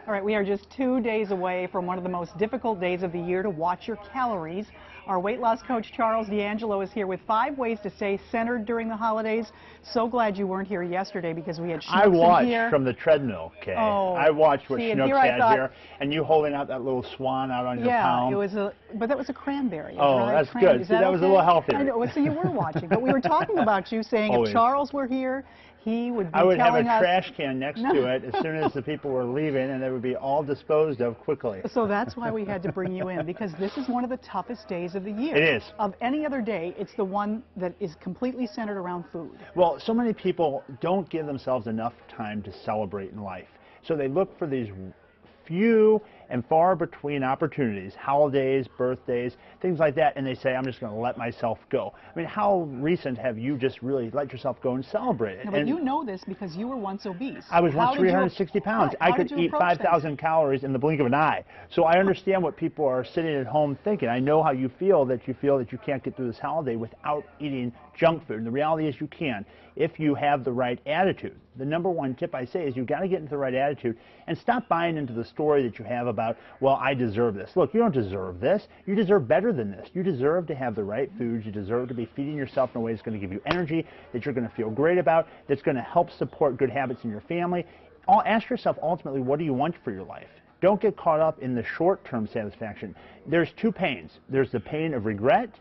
All right, we are just 2 days away from one of the most difficult days of the year to watch your calories. Our weight loss coach, Charles D'Angelo, is here with 5 ways to stay centered during the holidays. So glad you weren't here yesterday because we had Schnucks I watched in here. from the treadmill, Kay. Oh, I watched what see, Schnucks had here, and you holding out that little swan out on your palm. Yeah, but that was a cranberry. Oh, that's good. See, that was a little healthier. I know, so you were watching, but we were talking about you saying if Charles were here, he would be telling us. I would have a trash can next to it as soon as the people were leaving, and they would be all disposed of quickly. So that's why we had to bring you in, because this is one of the toughest days of the year. It is. Of any other day, it's the one that is completely centered around food. Well, so many people don't give themselves enough time to celebrate in life. So they look for these few and far between opportunities, holidays, birthdays, things like that, and they say, I'm just going to let myself go. I mean, how recent have you just really let yourself go and celebrate it? No, but you know this because you were once obese. I was once 360 pounds. I could eat 5,000 calories in the blink of an eye. So I understand what people are sitting at home thinking. I know how you feel that you can't get through this holiday without eating junk food. And the reality is you can if you have the right attitude. The number one tip I say is you've got to get into the right attitude and stop buying into the story that you have about, well, I deserve this. Look, you don't deserve this. You deserve better than this. You deserve to have the right foods. You deserve to be feeding yourself in a way that's going to give you energy, that you're going to feel great about, that's going to help support good habits in your family. Ask yourself ultimately, what do you want for your life? Don't get caught up in the short-term satisfaction. There's 2 pains. There's the pain of regret,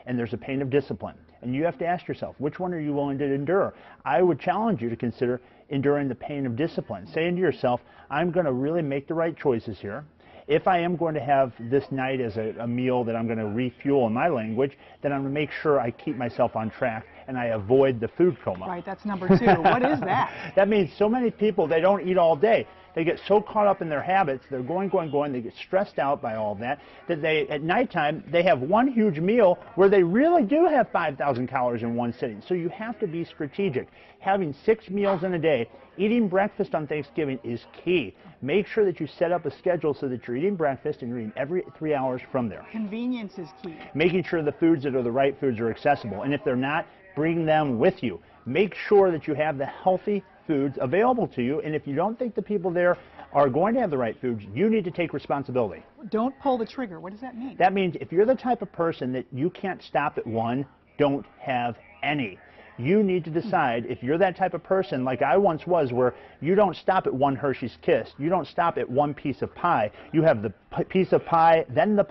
and there's a pain of discipline. And you have to ask yourself, which one are you willing to endure? I would challenge you to consider enduring the pain of discipline. Saying to yourself, I'm going to really make the right choices here. If I am going to have this night as a meal that I'm going to refuel in my language, then I'm going to make sure I keep myself on track and I avoid the food coma. Right, that's number 2. What is that? That means so many people, they don't eat all day. They get so caught up in their habits, they're going, they get stressed out by all that they, at nighttime, they have one huge meal where they really do have 5,000 calories in one sitting. So you have to be strategic. Having 6 meals in a day, eating breakfast on Thanksgiving is key. Make sure that you set up a schedule so that you're eating breakfast and you're eating every 3 hours from there. Convenience is key. Making sure the foods that are the right foods are accessible. And if they're not, bring them with you. Make sure that you have the healthy foods available to you, and if you don't think the people there are going to have the right foods, you need to take responsibility. Don't pull the trigger. What does that mean? That means if you're the type of person that you can't stop at one, don't have any. You need to decide if you're that type of person, like I once was, where you don't stop at one Hershey's Kiss. You don't stop at one piece of pie. You have the piece of pie, then the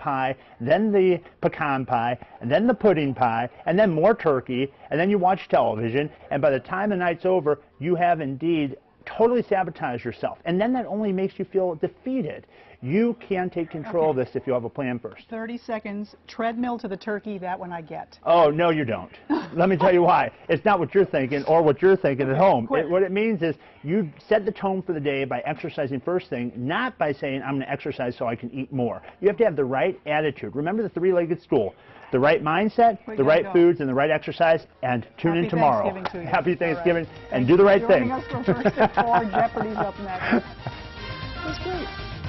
pecan pie, and then the pudding pie, and then more turkey, and then you watch television, and by the time the night's over, you have indeed totally sabotaged yourself. And then that only makes you feel defeated. You can take control of this if you have a plan first. 30 seconds, treadmill to the turkey, that one I get. Oh, no, you don't. Let me tell you why. It's not what you're thinking or what you're thinking at home. What it means is you set the tone for the day by exercising first thing, not by saying, I'm going to exercise so I can eat more. You have to have the right attitude. Remember the 3-legged stool. The right mindset, the right foods, and the right exercise, and tune in tomorrow. Happy Thanksgiving, and do the right thing. Joining us for First at 4, Jeopardy's up next. That's great.